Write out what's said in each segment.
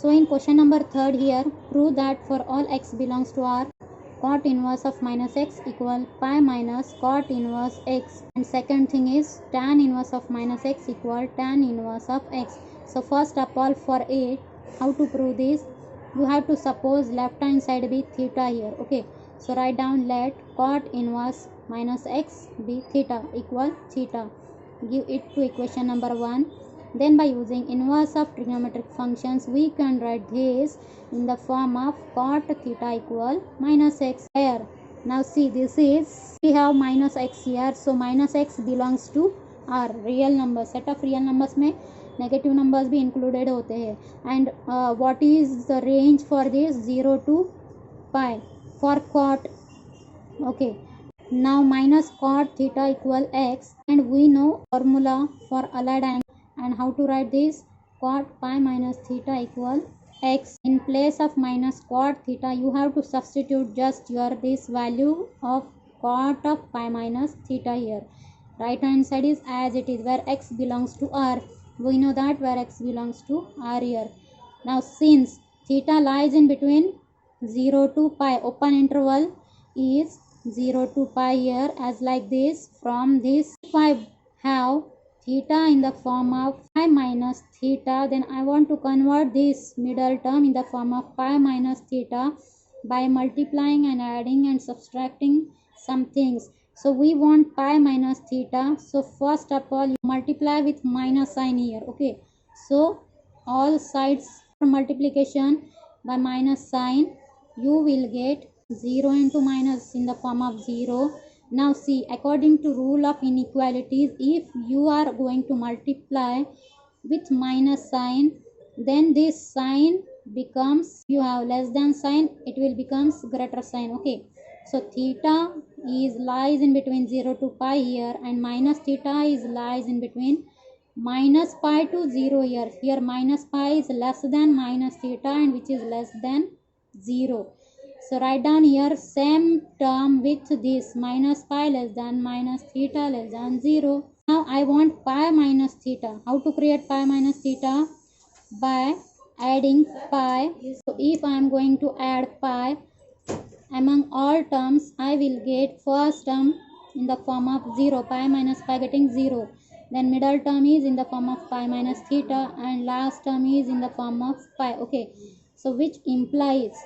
So in question number 3 here, prove that for all x belongs to R, cot inverse of minus x equal pi minus cot inverse x. And second thing is tan inverse of minus x equal tan inverse of x. So first of all, for A, how to prove this? You have to suppose left hand side be theta here. Okay, so write down, let cot inverse minus x be theta equal theta. Give it to equation number 1. Then by using inverse of trigonometric functions, we can write this in the form of cot theta equal minus x. Here, now see, this is, we have minus x here, so minus x belongs to R, real number. Set of real numbers में negative numbers भी included होते हैं. And what is the range for this? 0 to pi for cot. Okay, now minus cot theta equal x, and we know formula for allied angle. And how to write this? Cot pi minus theta equal x. In place of minus cot theta, you have to substitute just your this value of cot of pi minus theta here. Right hand side is as it is, where x belongs to R. We know that where x belongs to R here. Now since theta lies in between 0 to pi, open interval is 0 to pi here, as like this. From this, if I have theta in the form of pi minus theta, then I want to convert this middle term in the form of pi minus theta by multiplying and adding and subtracting some things. So we want pi minus theta, so first of all you multiply with minus sign here. Okay, so all sides for multiplication by minus sign, you will get 0 into minus in the form of 0. Now see, according to rule of inequalities, if you are going to multiply with minus sign, then this sign becomes, you have less than sign, it will becomes greater sign. Okay, so theta is lies in between 0 to pi here, and minus theta is lies in between minus pi to 0 here. Here minus pi is less than minus theta, and which is less than 0. So write down here same term with this minus pi less than minus theta less than 0. Now I want pi minus theta. How to create pi minus theta? By adding pi. So if I am going to add pi among all terms, I will get first term in the form of 0, pi minus pi getting 0. Then middle term is in the form of pi minus theta, and last term is in the form of pi. Okay, so which implies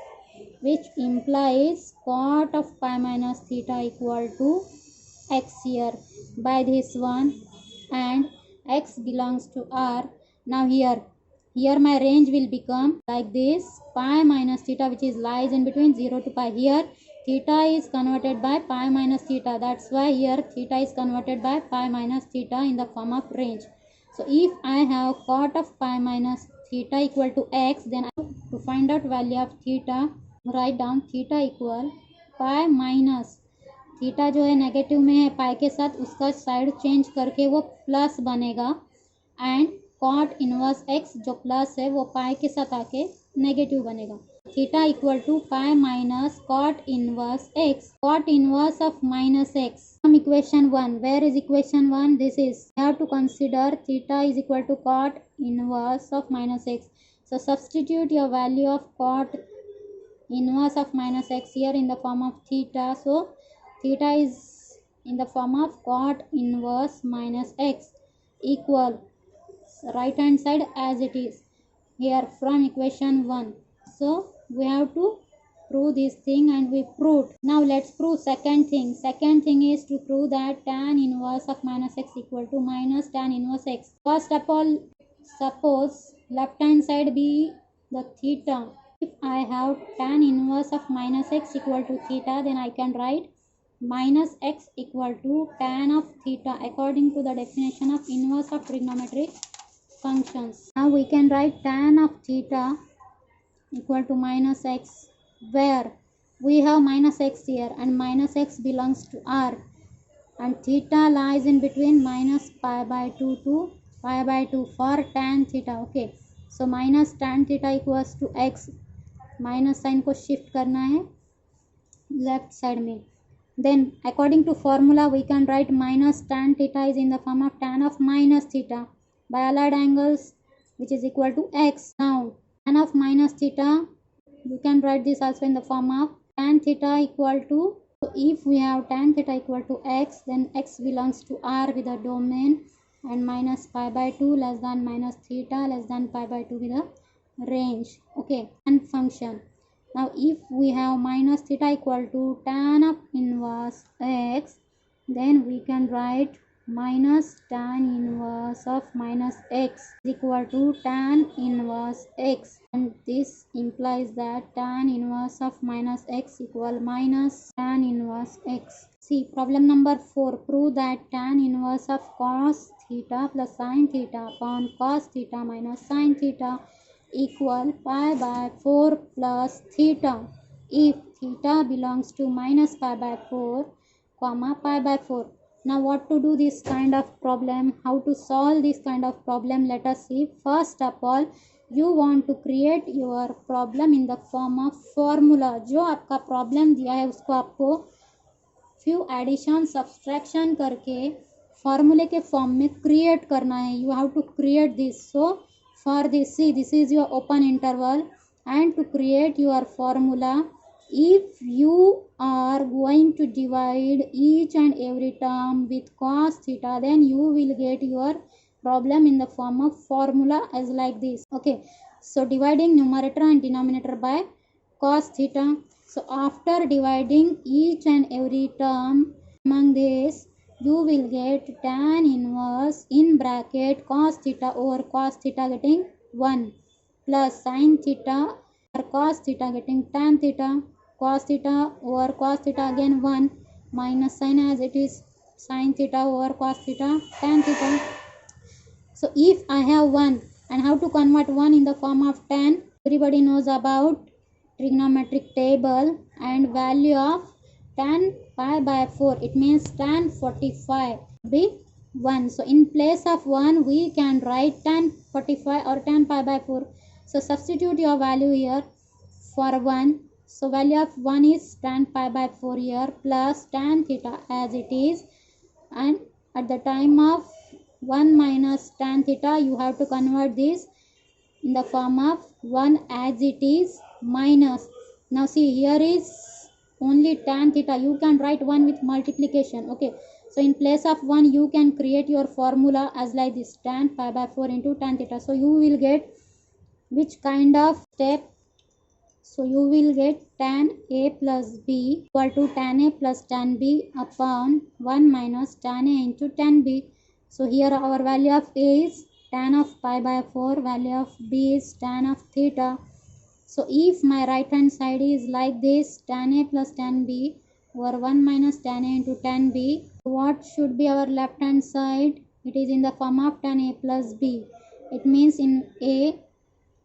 cot of pi minus theta equal to x here by this one, and x belongs to R. Now here my range will become like this, pi minus theta, which is lies in between 0 to pi. Here theta is converted by pi minus theta, that's why here theta is converted by pi minus theta in the form of range. So if I have cot of pi minus theta equal to x, then I have to find out value of theta. Write down theta equal pi minus, theta जो है negative में है पाई के साथ, उसका side change करके वो plus बनेगा, एंड कॉट इनवर्स एक्स जो प्लस है वो पाई के साथ आके नेगेटिव बनेगा. Theta equal to pi minus cot inverse x, cot inverse of minus x from equation 1. Where is equation 1? This is, you have to consider theta is equal to cot inverse of minus x. So substitute your value of cot inverse of minus x here in the form of theta. So theta is in the form of cot inverse minus x equal right hand side as it is here from equation 1. So we have to prove this thing, and we proved. Now let's prove second thing. Second thing is to prove that tan inverse of minus x equal to minus tan inverse x. First of all, suppose left hand side be the theta. If I have tan inverse of minus x equal to theta, then I can write minus x equal to tan of theta according to the definition of inverse of trigonometric functions. Now we can write tan of theta equal to minus x, where we have minus x here, and minus x belongs to R, and theta lies in between minus pi by 2 to pi by 2 for tan theta. Okay, so minus tan theta equals to x. Minus sine को shift करना है left side में. Then according to formula we can write minus tan theta is in the form of tan of minus theta by allied angles, which is equal to x. Now tan of minus theta, you can write this also in the form of tan theta equal to, so if we have tan theta equal to x, then x belongs to R with the domain, and minus pi by 2 less than minus theta less than pi by 2 with the range. Okay, and function. Now if we have minus theta equal to tan of inverse x, then we can write minus tan inverse of minus x is equal to tan inverse x, and this implies that tan inverse of minus x equal minus tan inverse x. See problem number 4. Prove that tan inverse of cos theta plus sin theta upon cos theta minus sin theta equal pi by 4 plus theta if theta belongs to minus pi by 4 comma pi by 4. Now what to do this kind of problem, how to solve this kind of problem, let us see. First of all, you want to create your problem in the form of formula. जो आपका problem दिया है उसको आपको few addition subtraction करके formula के form में create करना है. You have to create this. So for this, see, this is your open interval, and to create your formula, if you are going to divide each and every term with cos theta, then you will get your problem in the form of formula as like this. Okay, so dividing numerator and denominator by cos theta. So after dividing each and every term among this, you will get tan inverse in bracket cos theta over cos theta getting 1 plus sin theta or cos theta getting tan theta, cos theta over cos theta again 1 minus sin as it is sin theta over cos theta tan theta. So if I have 1, and how to convert 1 in the form of tan, everybody knows about trigonometric table, and value of tan pi by 4, it means tan 45 be 1. So in place of 1 we can write tan 45 or tan pi by 4. So substitute your value here for 1. So value of 1 is tan pi by 4 here plus tan theta as it is, and at the time of 1 minus tan theta you have to convert this in the form of 1 as it is minus. Now see, here is only tan theta, you can write 1 with multiplication. Okay, so in place of 1 you can create your formula as like this, tan pi by 4 into tan theta. So you will get which kind of step? So you will get tan a plus b equal to tan a plus tan b upon 1 minus tan a into tan b. So here our value of a is tan of pi by 4, value of b is tan of theta. So if my right hand side is like this, tan a plus tan b over 1 minus tan a into tan b, what should be our left hand side? It is in the form of tan a plus b. It means in a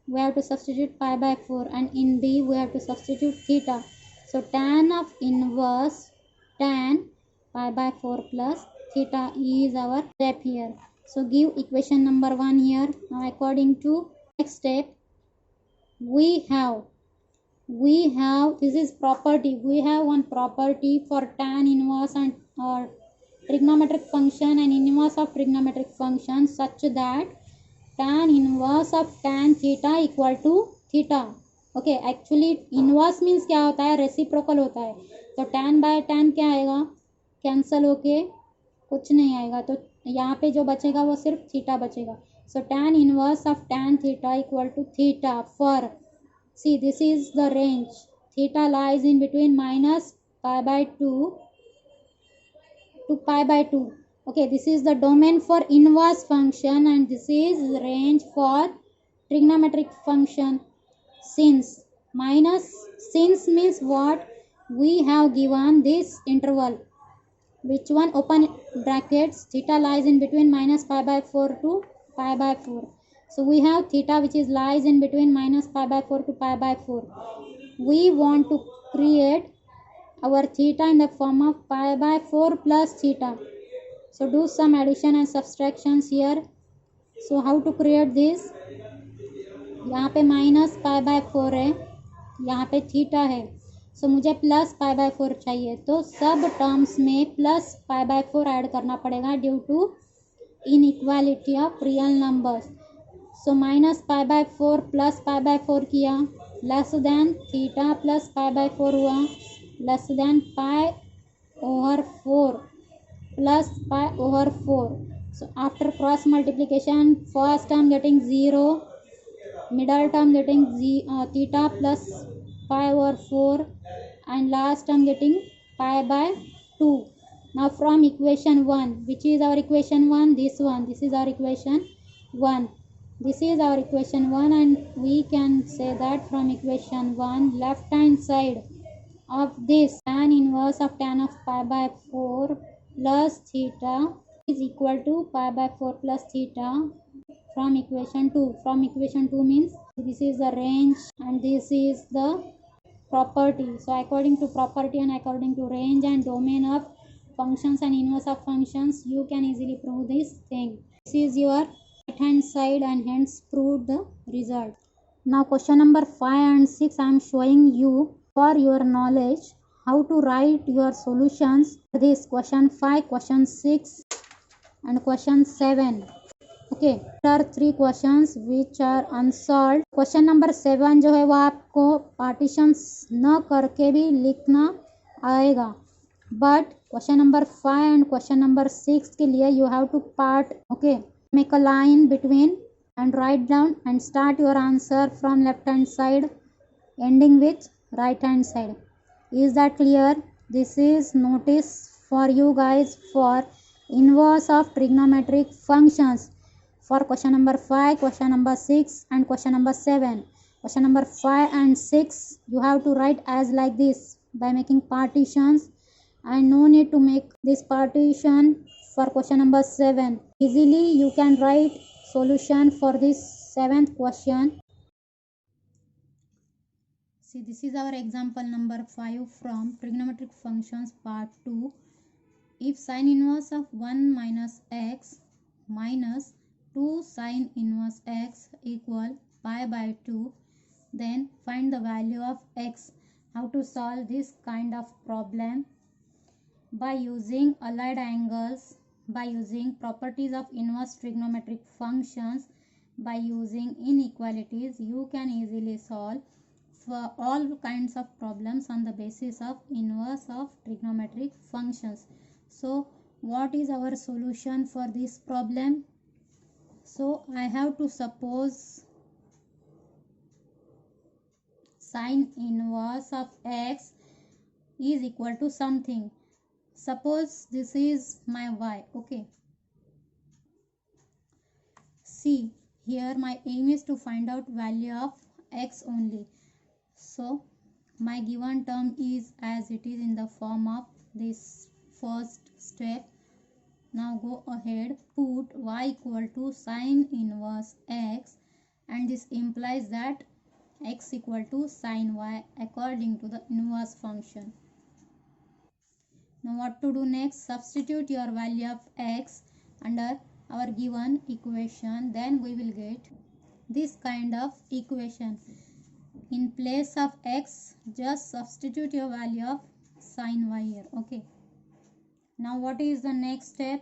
we have to substitute pi by 4, and in b we have to substitute theta. So tan of inverse tan pi by 4 plus theta is our step here. So give equation number 1 here. Now according to next step, we have this is property, we have one property for tan inverse and or trigonometric function and inverse of trigonometric function such that tan inverse of tan theta equal to theta. Okay, actually inverse means क्या होता है, reciprocal होता है. तो tan bye tan क्या आएगा, cancel होके कुछ नहीं आएगा, तो यहाँ पे जो बचेगा वो सिर्फ थीटा बचेगा. So tan inverse of tan theta equal to theta for, see, this is the range, theta lies in between minus pi by 2 to pi by 2. Okay, this is the domain for inverse function and this is range for trigonometric function. Since means what, we have given this interval, which one, open brackets, theta lies in between minus pi by 4 to pi by 4. So we have theta which is lies in between minus pi by 4 to pi by 4. We want to create our theta in the form of pi by 4 plus theta. So do some addition and subtractions here. So how to create this? यहाँ पे minus pi by 4 है, यहाँ पे theta है, सो मुझे plus pi by 4 चाहिए, तो सब टर्म्स में प्लस पाई बाय 4 ऐड करना पड़ेगा due to inequality of real numbers. So minus pi by 4 plus pi by 4 किया, less than theta plus pi by 4 हुआ, less than pi over 4 plus pi over 4. So after cross multiplication, first term getting 0, middle term getting theta plus pi over 4, and last term getting pi by 2. Now from equation 1, which is our equation 1, this one, this is our equation 1, this is our equation 1, and we can say that from equation 1, left hand side of this tan inverse of tan of pi by 4 plus theta is equal to pi by 4 plus theta from equation 2. From equation 2 means this is the range and this is the property. So according to property and according to range and domain of functions and inverse of functions, you can easily prove this thing. This is your right hand side and hence proved the result. Now question number 5 and 6 I am showing you for your knowledge how to write your solutions for this question 5, question 6 and question 7. Okay, there are 3 questions which are unsolved. Question number 7 जो है वो आपको partitions न करके भी लिखना आएगा, but question number 5 and question number 6 के लिए you have to part. Okay, make a line between and write down and start your answer from left hand side ending with right hand side. Is that clear? This is notice for you guys for inverse of trigonometric functions for question number 5, question number 6 and question number 7. Question number 5 and 6 you have to write as like this by making partitions, and no need to make this partition for question number 7. Easily you can write solution for this 7th question. See, this is our example number 5 from trigonometric functions part 2. If sin inverse of 1 minus x minus 2 sin inverse x equal pi by 2, then find the value of x. How to solve this kind of problem? By using allied angles, by using properties of inverse trigonometric functions, by using inequalities, you can easily solve for all kinds of problems on the basis of inverse of trigonometric functions. So what is our solution for this problem? So I have to suppose sin inverse of x is equal to something. Suppose this is my y. Okay, see here my aim is to find out value of x only. So my given term is as it is in the form of this first step. Now go ahead, put y equal to sin inverse x, and this implies that x equal to sin y according to the inverse function. Now what to do next? Substitute your value of x under our given equation, then we will get this kind of equation. In place of x, just substitute your value of sin y here. Okay, now what is the next step?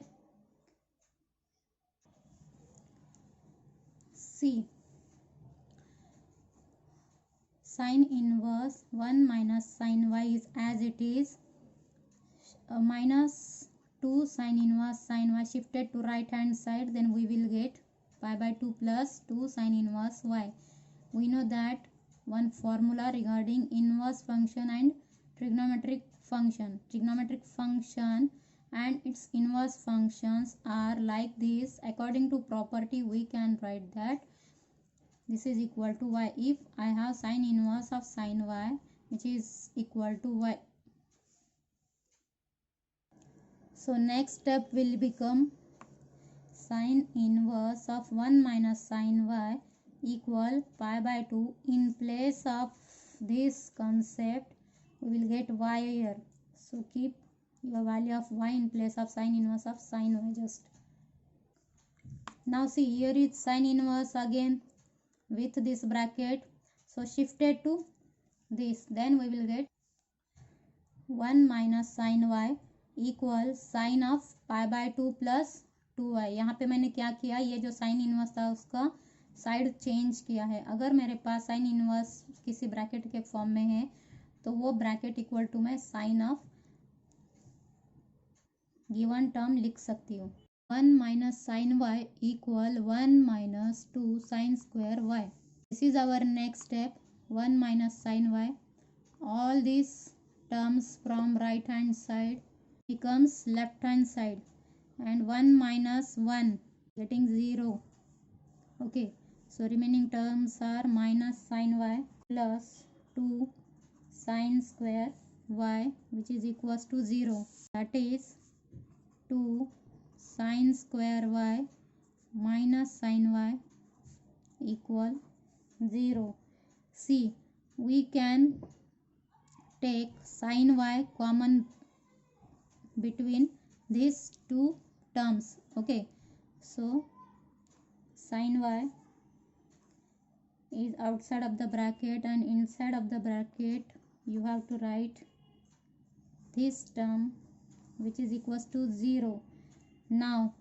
See, sin inverse 1 minus sin y is as it is, minus 2 sin inverse sin y shifted to right hand side, then we will get pi by 2 plus 2 sin inverse y. We know that one formula regarding inverse function and trigonometric function. Trigonometric function and its inverse functions are like this. According to property, we can write that this is equal to y if I have sin inverse of sin y, which is equal to y. So next step will become sin inverse of 1 minus sin y equal pi by 2. In place of this concept, we will get y here. So keep your value of y in place of sin inverse of sin y just. Now see, here is sin inverse again with this bracket. So shifted to this, then we will get 1 minus sin y equal sine of pi by 2 plus 2y. यहाँ पे मैंने क्या किया, ये जो sine inverse था उसका side change किया है। अगर मेरे पास साइन इनवर्स किसी ब्रैकेट के फॉर्म में है तो वो ब्रैकेट इक्वल टू मैं साइन ऑफ गिवन टर्म लिख सकती हूँ। 1 minus sine y equal 1 minus 2 sine square y. This is our next step. 1 minus sine y, all these terms from right hand side becomes left hand side, and 1 minus 1 getting 0. Okay, so remaining terms are minus sin y plus 2 sin square y, which is equals to 0. That is 2 sin square y minus sin y equal 0. See, we can take sin y common between these two terms. Okay, so sin y is outside of the bracket, and inside of the bracket you have to write this term, which is equals to 0. Now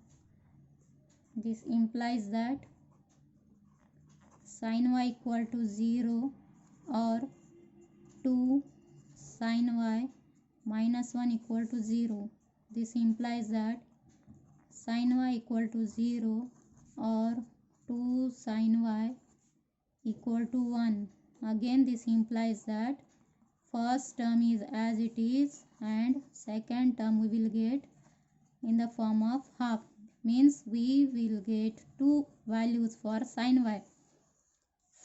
this implies that sin y equal to 0 or 2 sin y minus 1 equal to 0. This implies that sin y equal to 0 or 2 sin y equal to 1. Again this implies that first term is as it is and second term we will get in the form of half. Means we will get two values for sin y.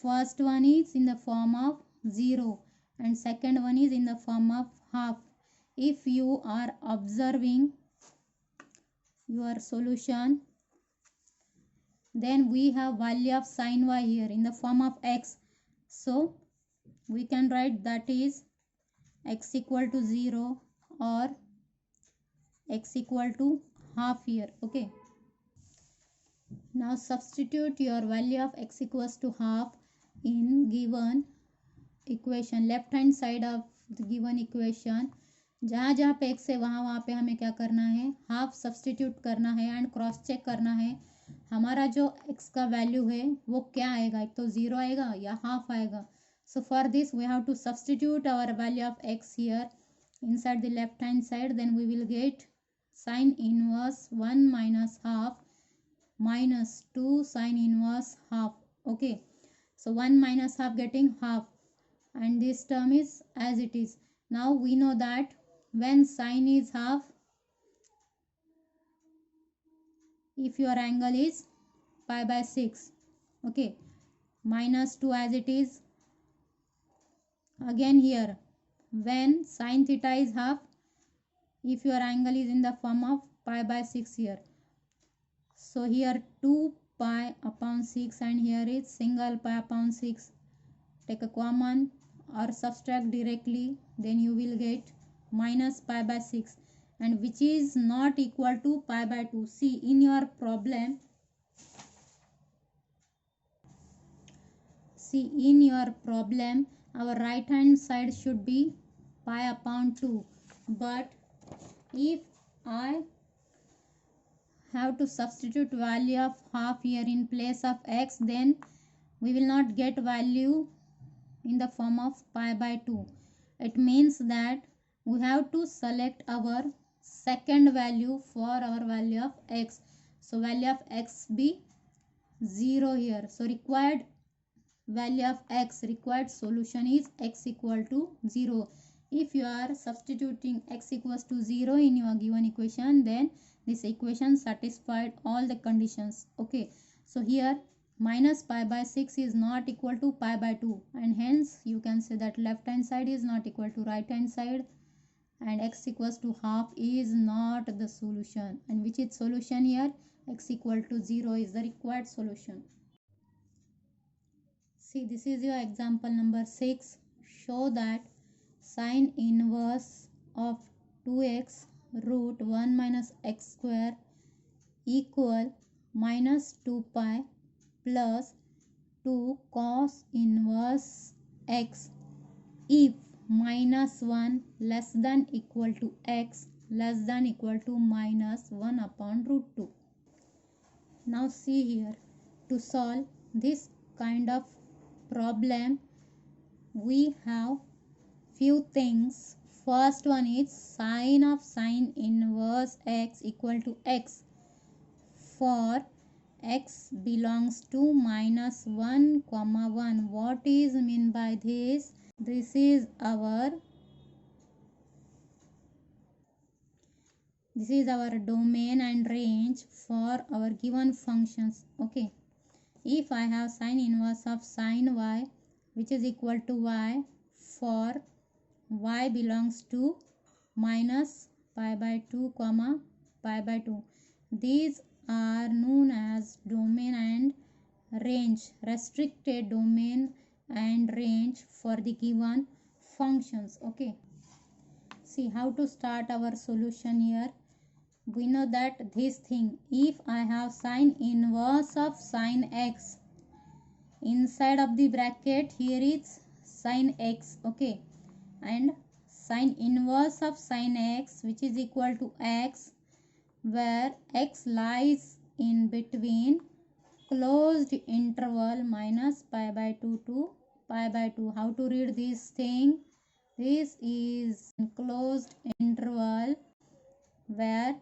First one is in the form of 0 and second one is in the form of half. If you are observing your solution, then we have value of sin y here in the form of x. So we can write that is x equal to 0 or x equal to half here. Okay. Now substitute your value of x equals to half in given equation, left hand side of the given equation. जहाँ जहाँ पे x है वहाँ पे हमें क्या करना है, हाफ सब्सटीट्यूट करना है एंड क्रॉस चेक करना है हमारा जो एक्स का वैल्यू है वो क्या आएगा, एक तो ज़ीरो आएगा या हाफ आएगा. So for this we have to substitute our value of x here inside the left hand side. Then we will get sin inverse 1 minus half minus 2 sin inverse half. Okay, so 1 minus half getting half, and this term is as it is. Now we know that when sin is half, if your angle is pi by 6, okay, minus 2 as it is. Again here, when sin theta is half, if your angle is in the form of pi by 6 here, so here 2 pi upon 6 and here is single pi upon 6. Take a common or subtract directly, then you will get minus pi by 6, and which is not equal to pi by 2. See, in your problem, our right hand side should be pi upon 2, but if I have to substitute value of half here in place of x, then we will not get value in the form of pi by 2. It means that we have to select our second value for our value of x. So value of x be 0 here. So required value of x, required solution is x equal to 0. If you are substituting x equals to 0 in your given equation, then this equation satisfied all the conditions. Okay, so here minus pi by 6 is not equal to pi by 2, and hence you can say that left hand side is not equal to right hand side, and x equals to half is not the solution. And which is solution here? X equal to 0 is the required solution. See, this is your example number 6. Show that sin inverse of 2x root 1 minus x square equal minus 2 pi plus 2 cos inverse x if minus 1 less than equal to x less than equal to minus 1 upon root 2. Now see here, to solve this kind of problem, we have few things. First one is sine of sine inverse x equal to x for x belongs to minus 1 comma 1. What is mean by this? This is our domain and range for our given functions. Okay, if I have sine inverse of sine y which is equal to y for y belongs to minus pi by 2 comma pi by 2, these are known as domain and range, restricted domain and range for the given functions. Okay, see how to start our solution here. We know that this thing, if I have sine inverse of sine x, inside of the bracket here is sine x, okay, and sine inverse of sine x which is equal to x, where x lies in between closed interval minus pi by 2 to pi by 2. How to read this thing? This is closed interval where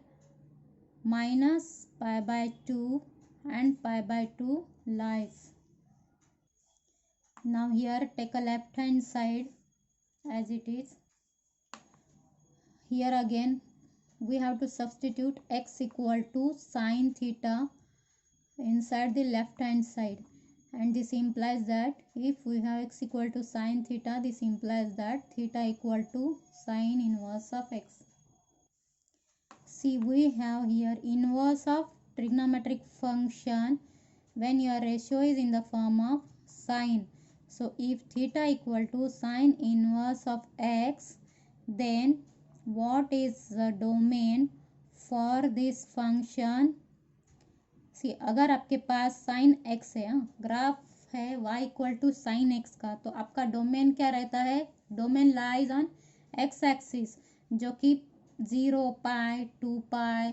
minus pi by 2 and pi by 2 lies. Now here take a left hand side as it is. Here again we have to substitute x equal to sine theta inside the left hand side, and this implies that if we have x equal to sine theta, this implies that theta equal to sine inverse of x. See, we have here inverse of trigonometric function when your ratio is in the form of sine. So if theta equal to sine inverse of x, then what is the domain for this function? See अगर आपके पास sine x है, graph है y equal to sine x का, तो आपका domain क्या रहता है? Domain lies on x axis, जो कि 0 पाई 2 पाई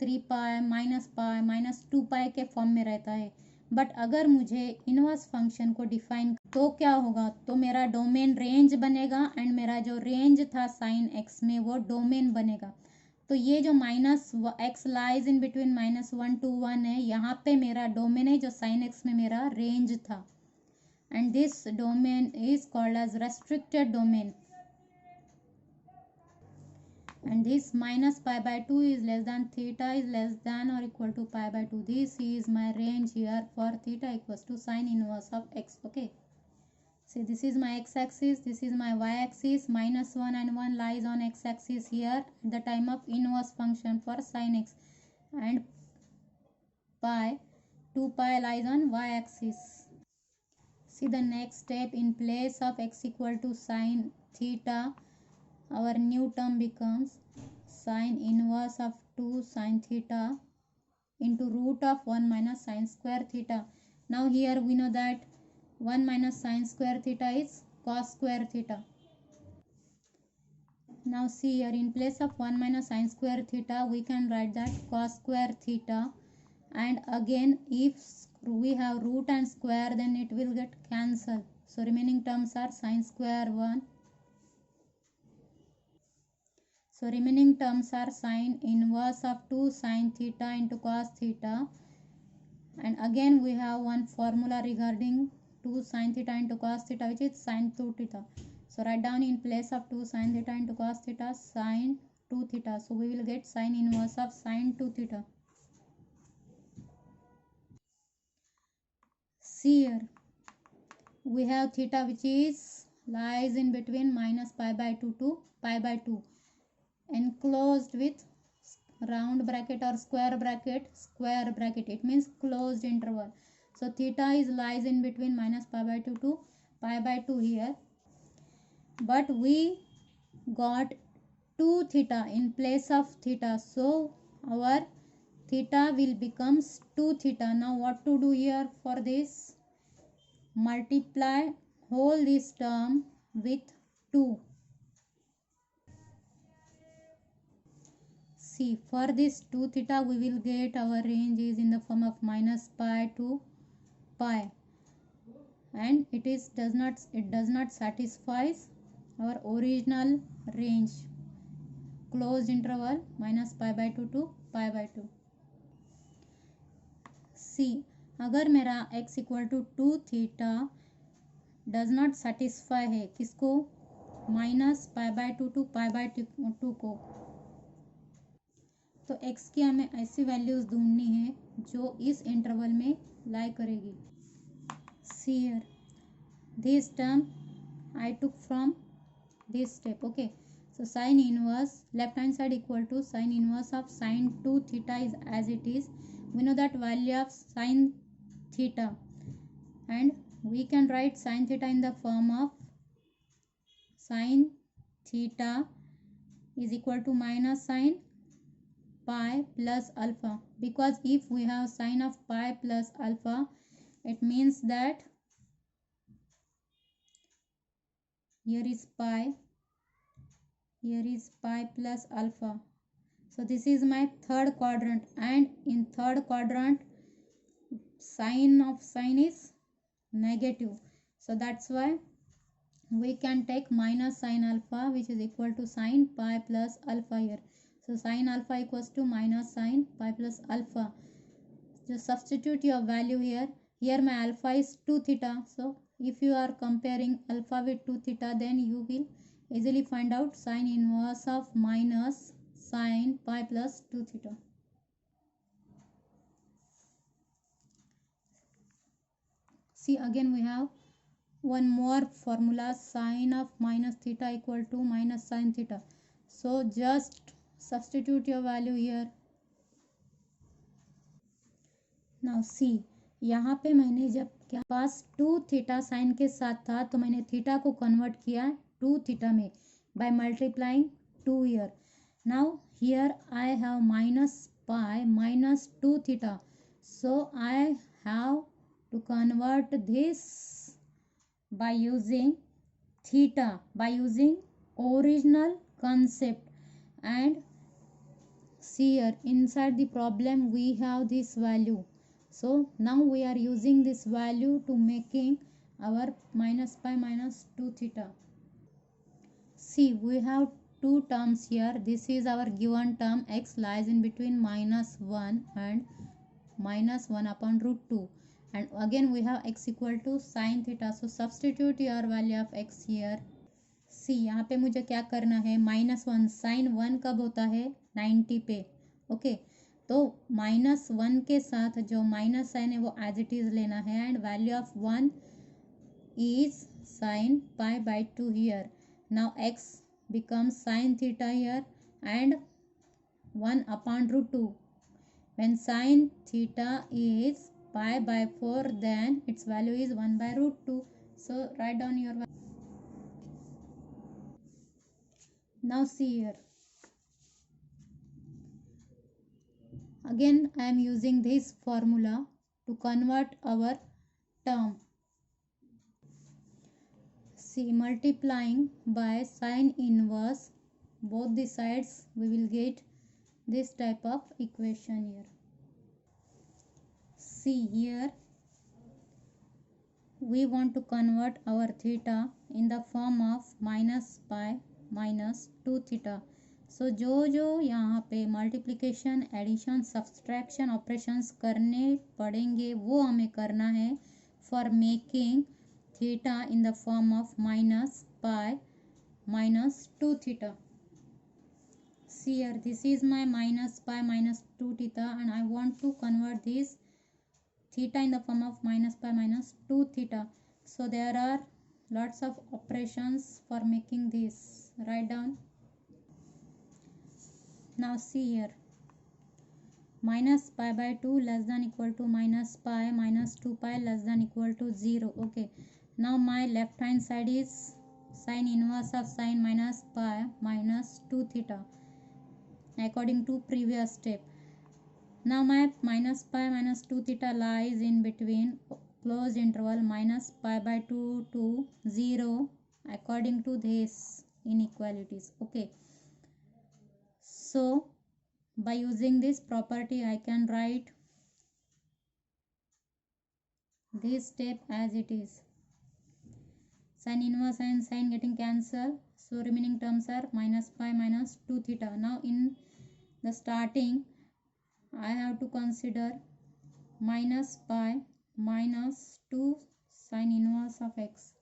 3 पाई माइनस 2 पाई के फॉर्म में रहता है. बट अगर मुझे इनवर्स फंक्शन को डिफाइन तो क्या होगा? तो मेरा डोमेन रेंज बनेगा एंड मेरा जो रेंज था साइन एक्स में वो डोमेन बनेगा. तो ये जो minus x lies in between minus 1 to 1 है, यहाँ पे मेरा डोमेन है जो साइन एक्स में मेरा रेंज था, and this domain is called as restricted domain, and this minus pi by 2 is less than theta is less than or equal to pi by 2. This is my range here for theta equals to sine inverse of x. Okay, see, this is my x-axis, this is my y-axis. Minus 1 and 1 lies on x-axis here at the time of inverse function for sine x, and pi 2 pi lies on y-axis. See, the next step, in place of x equal to sine theta, our new term becomes sine inverse of 2 sine theta into root of 1 minus sine square theta. Now here we know that 1 minus sine square theta is cos square theta. Now see here, in place of 1 minus sine square theta, we can write that cos square theta, and again if we have root and square, then it will get cancelled. So remaining terms are sine square 1. So remaining terms are sine inverse of 2 sine theta into cos theta, and again we have one formula regarding 2 sine theta into cos theta, which is sine 2 theta. So write down, in place of 2 sine theta into cos theta, sine 2 theta. So we will get sine inverse of sine 2 theta. See here, we have theta which is lies in between minus pi by 2 to pi by 2, enclosed with round bracket or square bracket. It means closed interval. So theta is lies in between minus pi by 2 to pi by 2 here, but we got 2 theta in place of theta, so our theta will becomes 2 theta. Now what to do here for this? Multiply whole this term with 2. See, for this 2 theta we will get our range is in the form of minus pi to pi, and it does not satisfies our original range, closed interval minus pi by 2 to pi by 2. See, अगर मेरा x equal to 2 theta does not satisfy है किसको, minus pi by 2 to pi by 2 को, तो x की हमें ऐसी values ढूंढनी है जो इस इंटरवल में लाई करेगी. See here this term I took from this step. Okay, so sin inverse left hand side equal to sin inverse of sin 2 theta is as it is. We know that value of sin theta, and we can write sin theta in the form of sin theta is equal to minus sin pi plus alpha, because if we have sin of pi plus alpha, it means that here is pi plus alpha. So this is my third quadrant, and in third quadrant sign of sin is negative, so that's why we can take minus sin alpha, which is equal to sin pi plus alpha here. So sin alpha equals to minus sin pi plus alpha. Just substitute your value here. Here my alpha is 2 theta, so if you are comparing alpha with 2 theta, then you will easily find out sin inverse of minus sin pi plus 2 theta. See, again we have one more formula, sin of minus theta equal to minus sin theta. So just substitute your value here. Now see, यहाँ पे मैंने जब क्या पास 2 theta sine के साथ था, तो मैंने थीटा को कन्वर्ट किया 2 थीटा में by multiplying 2 here. Now here I have minus pi minus 2 theta, so I have to convert this by using theta, by using original concept. And see here inside the problem we have this value, so now we are using this value to making our minus pi minus 2 theta. See, we have two terms here. This is our given term, x lies in between minus 1 and minus 1 upon root 2, and again we have x equal to sin theta, so substitute your value of x here. सी, यहाँ पे मुझे क्या करना है, -1 sign 1 कब होता है, 90 पे. ओके, तो -1 के साथ जो माइनस साइन है वो एज इट इज लेना है, and value of 1 is sine pi by 2 here. Now x becomes sin theta here and 1 upon root 2. When sin theta is pi by 4, then its value is 1 by root 2. So write down your value. Now see here, again I am using this formula to convert our term. See, multiplying by sin inverse both the sides, we will get this type of equation here. See here, we want to convert our theta in the form of minus pi minus 2 theta. सो जो यहाँ पे multiplication addition subtraction operations करने पड़ेंगे वो हमें करना है for making theta in the form of minus pi minus 2 theta. See here, this is my minus pi minus 2 theta, and I want to convert this theta in the form of minus pi minus 2 theta. So there are lots of operations for making this. Write down. Now see here, minus pi by 2 less than equal to minus pi minus 2 pi less than equal to 0. Okay, now my left hand side is sin inverse of sin minus pi minus 2 theta according to previous step. Now my minus pi minus 2 theta lies in between closed interval minus pi by 2 to 0 according to this inequalities. Okay, so by using this property I can write this step as it is. Sin inverse and sin getting cancelled, so remaining terms are minus pi minus 2 theta. Now in the starting I have to consider minus pi minus 2 sin inverse of x.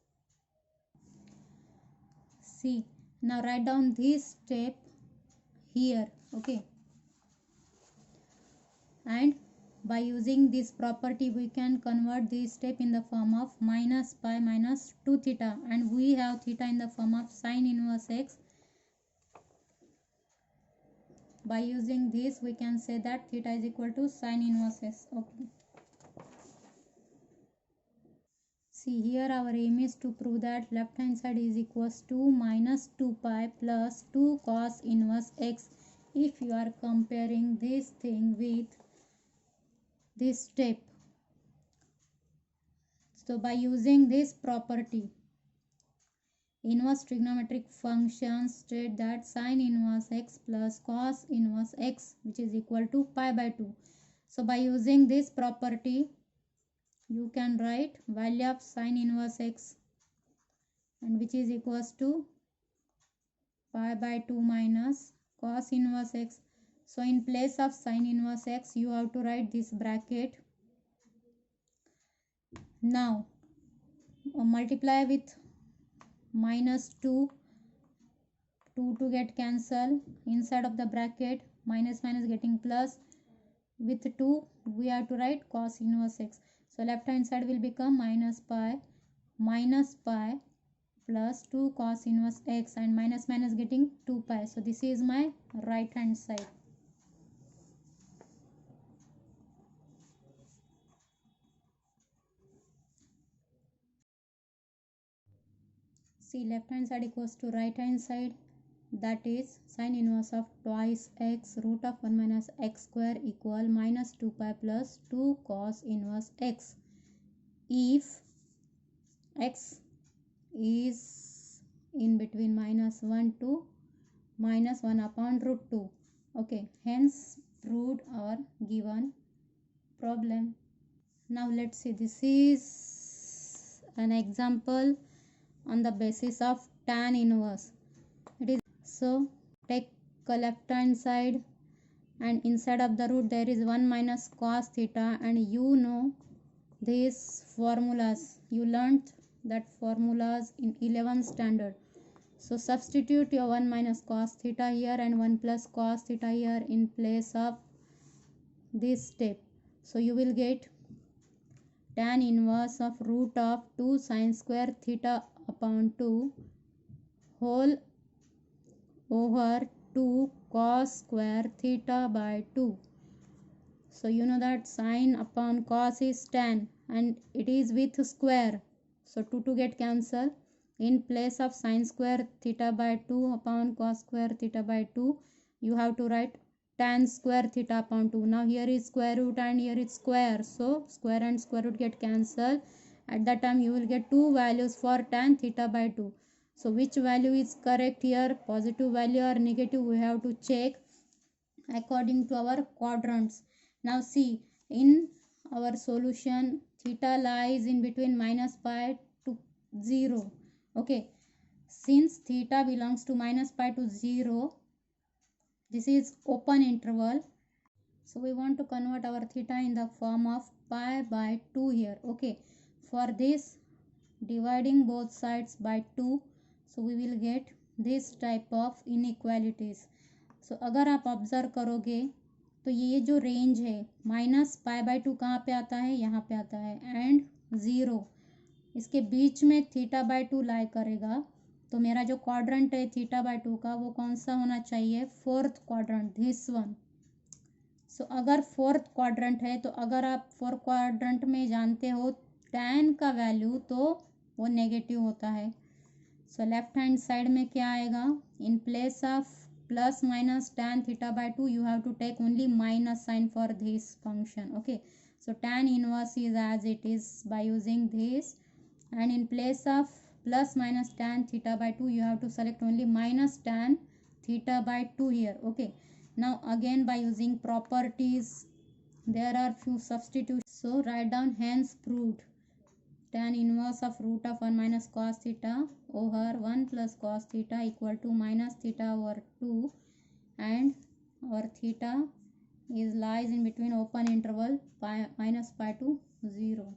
See, now write down this step here, okay, and by using this property we can convert this step in the form of minus pi minus 2 theta, and we have theta in the form of sin inverse x. By using this we can say that theta is equal to sin inverse s. Okay, see here our aim is to prove that left hand side is equals to minus 2 pi plus 2 cos inverse x if you are comparing this thing with this step. So by using this property, inverse trigonometric functions state that sin inverse x plus cos inverse x, which is equal to pi by 2. So by using this property you can write value of sin inverse x, and which is equals to pi by 2 minus cos inverse x. So in place of sin inverse x you have to write this bracket. Now multiply with minus 2 to get cancel inside of the bracket, minus minus getting plus, with 2 we have to write cos inverse x. So left hand side will become minus pi plus 2 cos inverse x, and minus minus getting 2 pi. So this is my right hand side. See, left hand side equals to right hand side, that is sin inverse of twice x root of 1 minus x square equal minus 2 pi plus 2 cos inverse x. If x is in between minus 1 to minus 1 upon root 2. Okay, hence proved our given problem. Now let's see, this is an example on the basis of tan inverse. It is so take a left hand side, and inside of the root there is 1 minus cos theta, and you know these formulas, you learnt that formulas in 11th standard. So substitute your 1 minus cos theta here and 1 plus cos theta here in place of this step. So you will get tan inverse of root of 2 sin square theta upon 2 whole over 2 cos square theta by 2. So you know that sin upon cos is tan and it is with square. So 2 get cancelled. In place of sin square theta by 2 upon cos square theta by 2, you have to write tan square theta upon 2. Now here is square root and here is square. So square and square root get cancelled. At that time you will get two values for tan theta by 2. So which value is correct here? Positive value or negative? We have to check according to our quadrants. Now see, in our solution theta lies in between minus pi to 0. Okay, since theta belongs to minus pi to 0, this is open interval. So we want to convert our theta in the form of pi by 2 here. Okay, for this dividing both sides by 2, so we will get this type of inequalities. So अगर आप observe करोगे तो ये जो range है minus pi by 2 कहाँ पे आता है, यहाँ पे आता है, एंड 0 इसके बीच में थीटा बाई 2 लाई करेगा. तो मेरा जो क्वाड्रेंट है थीटा बाई 2 का वो कौन सा होना चाहिए? Fourth quadrant, this one. So अगर फोर्थ क्वाड्रेंट है तो अगर आप फोर्थ क्वाड्रेंट में जानते हो tan का वैल्यू तो वो नेगेटिव होता है. सो लेफ्ट हैंड साइड में क्या आएगा? In place of plus minus tan theta by 2 you have to take only minus sign for this function. Okay, so tan inverse is as it is by using this, and in place of plus minus tan theta by 2 you have to select only minus tan theta by 2 here. Okay, now again by using properties there are few substitutes. So write down hence proved. tan inverse of root of 1 minus cos theta over 1 plus cos theta equal to minus theta over 2, and our theta is lies in between open interval pi minus pi to 0.